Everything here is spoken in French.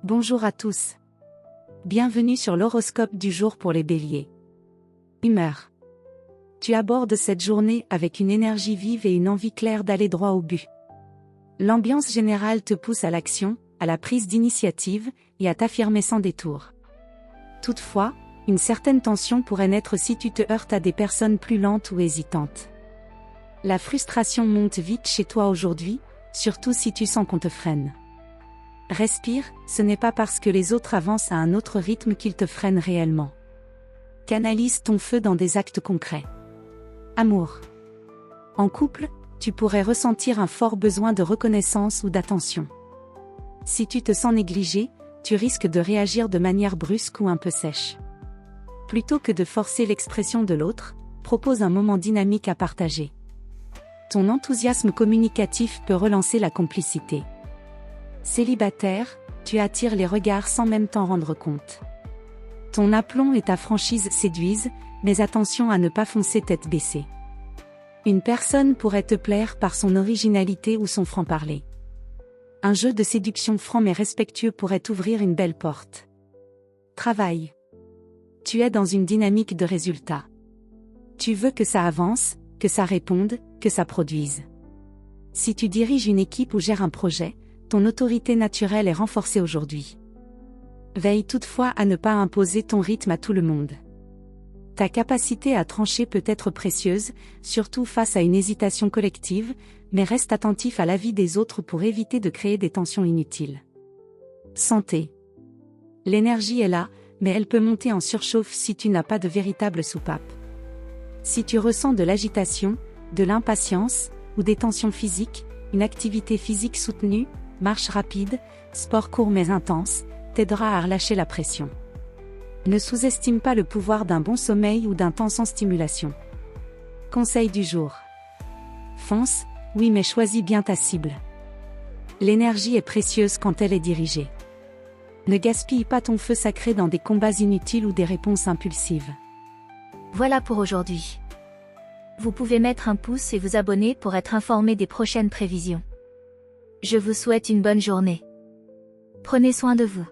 Bonjour à tous. Bienvenue sur l'horoscope du jour pour les béliers. Humeur. Tu abordes cette journée avec une énergie vive et une envie claire d'aller droit au but. L'ambiance générale te pousse à l'action, à la prise d'initiative, et à t'affirmer sans détour. Toutefois, une certaine tension pourrait naître si tu te heurtes à des personnes plus lentes ou hésitantes. La frustration monte vite chez toi aujourd'hui, surtout si tu sens qu'on te freine. Respire, ce n'est pas parce que les autres avancent à un autre rythme qu'ils te freinent réellement. Canalise ton feu dans des actes concrets. Amour. En couple, tu pourrais ressentir un fort besoin de reconnaissance ou d'attention. Si tu te sens négligé, tu risques de réagir de manière brusque ou un peu sèche. Plutôt que de forcer l'expression de l'autre, propose un moment dynamique à partager. Ton enthousiasme communicatif peut relancer la complicité. Célibataire, tu attires les regards sans même t'en rendre compte. Ton aplomb et ta franchise séduisent, mais attention à ne pas foncer tête baissée. Une personne pourrait te plaire par son originalité ou son franc-parler. Un jeu de séduction franc mais respectueux pourrait t'ouvrir une belle porte. Travail. Tu es dans une dynamique de résultats. Tu veux que ça avance, que ça réponde, que ça produise. Si tu diriges une équipe ou gères un projet, ton autorité naturelle est renforcée aujourd'hui. Veille toutefois à ne pas imposer ton rythme à tout le monde. Ta capacité à trancher peut être précieuse, surtout face à une hésitation collective, mais reste attentif à l'avis des autres pour éviter de créer des tensions inutiles. Santé. L'énergie est là, mais elle peut monter en surchauffe si tu n'as pas de véritable soupape. Si tu ressens de l'agitation, de l'impatience, ou des tensions physiques, une activité physique soutenue, marche rapide, sport court mais intense, t'aidera à relâcher la pression. Ne sous-estime pas le pouvoir d'un bon sommeil ou d'un temps sans stimulation. Conseil du jour. Fonce, oui mais choisis bien ta cible. L'énergie est précieuse quand elle est dirigée. Ne gaspille pas ton feu sacré dans des combats inutiles ou des réponses impulsives. Voilà pour aujourd'hui. Vous pouvez mettre un pouce et vous abonner pour être informé des prochaines prévisions. Je vous souhaite une bonne journée. Prenez soin de vous.